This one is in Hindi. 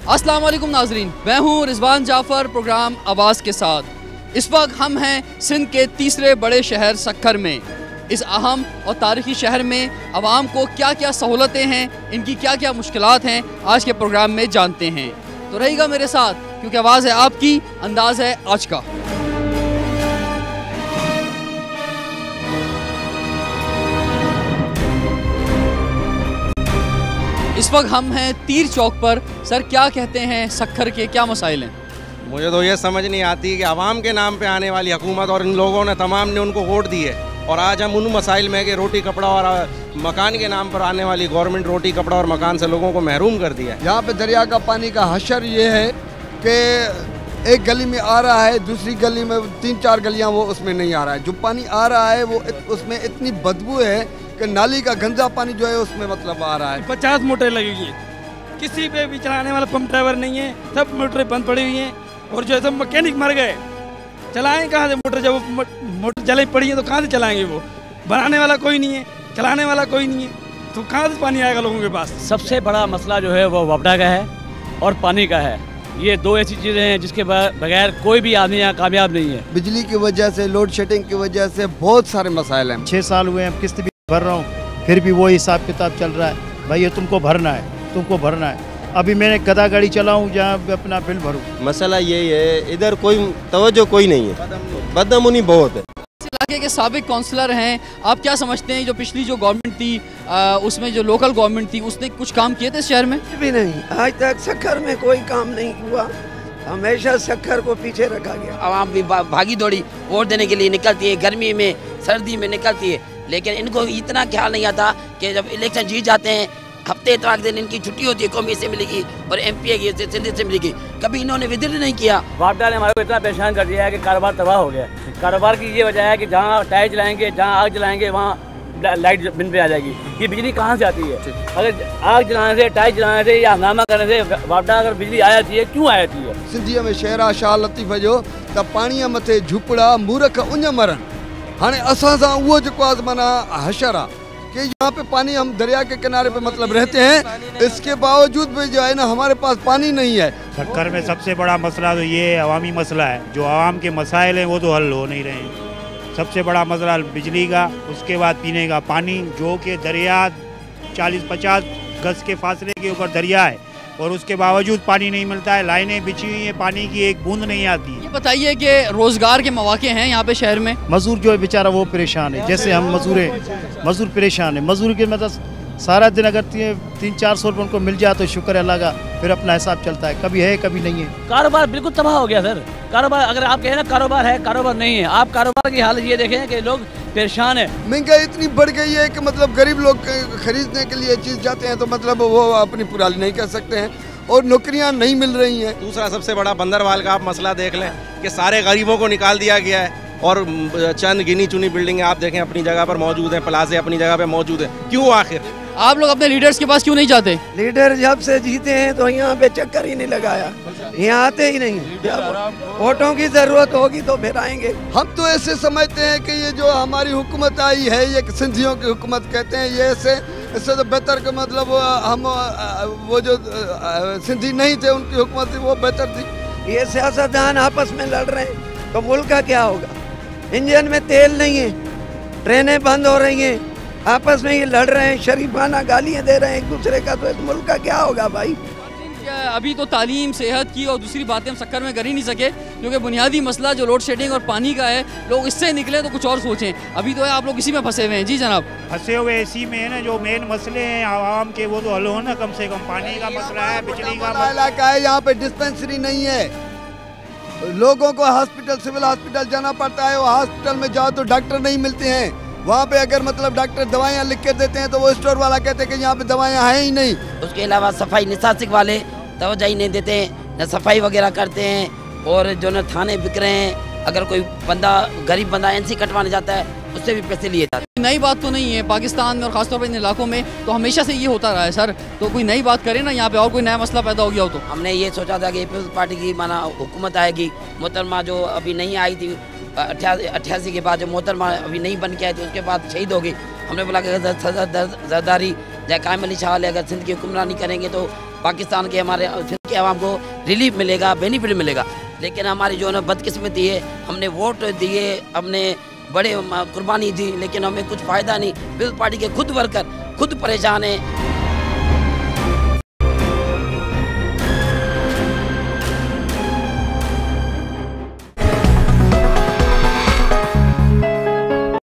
अस्सलाम वालेकुम नाजरीन, मैं हूँ रिजवान जाफ़र प्रोग्राम आवाज़ के साथ। इस वक्त हम हैं सिंध के तीसरे बड़े शहर सक्खर में। इस अहम और तारीख़ी शहर में आवाम को क्या क्या सहूलतें हैं, इनकी क्या क्या मुश्किलात हैं, आज के प्रोग्राम में जानते हैं। तो रहिएगा मेरे साथ, क्योंकि आवाज़ है आपकी, अंदाज़ है आज का। इस वक्त हम हैं तीर चौक पर। सर क्या कहते हैं, सक्खर के क्या मसाइल हैं? मुझे तो ये समझ नहीं आती कि आवाम के नाम पे आने वाली हुकूमत और इन लोगों ने तमाम ने उनको वोट दिए और आज हम उन मसाइल में कि रोटी कपड़ा और मकान के नाम पर आने वाली गवर्नमेंट रोटी कपड़ा और मकान से लोगों को महरूम कर दिया। यहाँ पे दरिया का पानी का हशर ये है कि एक गली में आ रहा है, दूसरी गली में 3-4 गलियाँ वो उसमें नहीं आ रहा है। जो पानी आ रहा है वो उसमें इतनी बदबू है कि नाली का गंदा पानी जो है उसमें मतलब आ रहा है। 50 मोटर लगेगी, किसी पे भी चलाने वाला पंप ड्राइवर नहीं है, सब मोटरें बंद पड़ी हुई हैं और जो है सब मैकेनिक मर गए। चलाएं कहाँ से मोटर? जब मोटर जले पड़ी है तो कहाँ से चलाएंगे? वो बनाने वाला कोई नहीं है, चलाने वाला कोई नहीं है, तो कहाँ से पानी आएगा लोगों के पास? सबसे बड़ा मसला जो है वो वपडा का है और पानी का है। ये दो ऐसी चीज़ें हैं जिसके बगैर कोई भी आदमी यहाँ कामयाब नहीं है। बिजली की वजह से, लोड शेडिंग की वजह से बहुत सारे मसाइल हैं। 6 साल हुए हैं, किस्त भी भर रहा हूँ, फिर भी वही हिसाब किताब चल रहा है। भाई ये तुमको भरना है, तुमको भरना है। अभी मैंने गदा गाड़ी चलाऊँ जहाँ अपना बिल भरूँ। मसला यही है, इधर कोई तवज्जो कोई नहीं है, बदअमनी बहुत है। इस इलाके के साबिक काउंसलर हैं, आप क्या समझते हैं जो पिछली जो गवर्नमेंट थी उसमें जो लोकल गवर्नमेंट थी उसने कुछ काम किए थे इस शहर में? भी नहीं, आज तक सक्खर में कोई काम नहीं हुआ। हमेशा सक्खर को पीछे रखा गया। आवाम भी भागी दौड़ी वोट देने के लिए निकलती है, गर्मी में सर्दी में निकलती है, लेकिन इनको इतना ख्याल नहीं आता कि जब इलेक्शन जीत जाते हैं हफ्ते इतवार दिन इनकी छुट्टी होती है, कौमी असेंबली की और MP की सिंध असेंबली की, कभी इन्होंने विजिट नहीं किया। वापडा ने हमारे को इतना परेशान कर दिया है कि कारोबार तबाह हो गया। कारोबार की ये वजह है कि जहाँ टायर जलाएंगे, जहाँ आग जलाएंगे वहाँ लाइट बिन पे आ जाएगी। ये बिजली कहाँ से आती है? अगर आग जलाने से, टायर जलाने से या हंगामा करने से वापडा अगर बिजली आ जाती है, क्यों आ जाती है? सिंधीअ में शहरा शाह लतीफ़ जो त पाणीअ मथे झुपड़ा मूर्ख उञ मरन। हाणे असां सां उहो जेको आहे माना हशर आहे कि यहाँ पे पानी, हम दरिया के किनारे पे मतलब रहते हैं, इसके बावजूद भी जो है ना हमारे पास पानी नहीं है। सक्खर में सबसे बड़ा मसला तो ये अवामी मसला है। जो आवाम के मसाइल हैं वो तो हल हो नहीं रहे हैं। सबसे बड़ा मसला बिजली का, उसके बाद पीने का पानी, जो कि दरिया 40-50 गज के फासले के ऊपर दरिया है और उसके बावजूद पानी नहीं मिलता है। लाइनें बिछी हुई हैं, पानी की एक बूंद नहीं आती है। ये बताइए कि रोज़गार के मौके हैं यहाँ पे शहर में? मजदूर जो है बेचारा वो परेशान है। जैसे हम मजदूर परेशान है। मजदूर के मतलब सारा दिन अगर 300-400 रुपये उनको मिल जाए तो शुक्र है अल्लाह का, फिर अपना हिसाब चलता है। कभी है कभी नहीं है। कारोबार बिल्कुल तबाह हो गया सर। कारोबार, अगर आप कहें ना कारोबार है, कारोबार नहीं है। आप कारोबार की हालत ये देखें कि लोग परेशान है। महंगाई इतनी बढ़ गई है कि मतलब गरीब लोग खरीदने के लिए चीज़ जाते हैं तो मतलब वो अपनी पुरानी नहीं कर सकते हैं और नौकरियां नहीं मिल रही हैं। दूसरा सबसे बड़ा बंदरवाल का आप मसला देख लें कि सारे गरीबों को निकाल दिया गया है और चंद गिनी चुनी बिल्डिंगें आप देखें अपनी जगह पर मौजूद हैं, प्लाजे अपनी जगह पे मौजूद हैं। क्यों आखिर? आप लोग अपने लीडर्स के पास क्यों नहीं जाते? लीडर जब से जीते हैं तो यहाँ पे चक्कर ही नहीं लगाया, यहाँ आते ही नहीं। वोटों की जरूरत होगी तो फिर आएंगे। हम तो ऐसे समझते हैं कि ये जो हमारी हुकूमत आई है ये सिंधियों की हुकूमत कहते हैं, ये इससे तो बेहतर का मतलब हम वो जो सिंधी नहीं थे उनकी हुकूमत थी वो बेहतर थी। ये सियासतदान आपस में लड़ रहे हैं तो मुल्क का क्या होगा? इंजन में तेल नहीं है, ट्रेनें बंद हो रही हैं, आपस में ये लड़ रहे हैं, शरीफाना गालियाँ दे रहे हैं एक दूसरे का, तो इस मुल्क का क्या होगा भाई? अभी तो तालीम, सेहत की और दूसरी बातें हम सक्खर में कर ही नहीं सके, क्योंकि बुनियादी मसला जो लोड शेडिंग और पानी का है, लोग इससे निकले तो कुछ और सोचें। अभी तो है आप लोग इसी में फंसे हुए हैं। जी जनाब। फंसे हुए इसी में है ना। जो मेन मसले हैं आवाम के वो तो हल हो ना, कम से कम पानी का मसला है, बिजली का इलाका है, यहाँ पे डिस्पेंसरी नहीं है, लोगों को हॉस्पिटल, सिविल हॉस्पिटल जाना पड़ता है। वो हॉस्पिटल में जाओ तो डॉक्टर नहीं मिलते हैं। वहाँ पे अगर मतलब डॉक्टर दवाइयाँ लिख के देते हैं तो वो स्टोर वाला कहते हैं कि यहाँ पे दवाइयाँ हैं ही नहीं। उसके अलावा सफाई निसासिक वाले तवज्जो ही नहीं देते हैं, न सफाई वगैरह करते हैं और जो न थाने बिक रहे हैं। अगर कोई बंदा, गरीब बंदा NC कटवाने जाता है उससे भी पैसे लिए जाते हैं। नई बात तो नहीं है पाकिस्तान में और ख़ासतौर पर इन इलाकों में, तो हमेशा से ये होता रहा है सर। तो कोई नई बात करें ना यहाँ पे, और कोई नया मसला पैदा हो गया हो तो। हमने ये सोचा था कि पीपल्स पार्टी की माना हुकूमत आएगी। मोहतरमा जो अभी नहीं आई थी 88 के बाद, जो मोहतरमा अभी नहीं बन के आई थी उसके बाद शहीद हो गई। हमने बोला कि जरदारी या कायम अली शाह अगर सिंध की हुक्मरानी करेंगे तो पाकिस्तान के हमारे सिंध के अवाम को रिलीफ मिलेगा, बेनिफिट मिलेगा। लेकिन हमारी जो है ना बदकिस्मती है, हमने वोट दिए, हमने बड़े कुर्बानी दी, लेकिन हमें कुछ फ़ायदा नहीं। पीपल्स पार्टी के खुद वर्कर खुद परेशान हैं।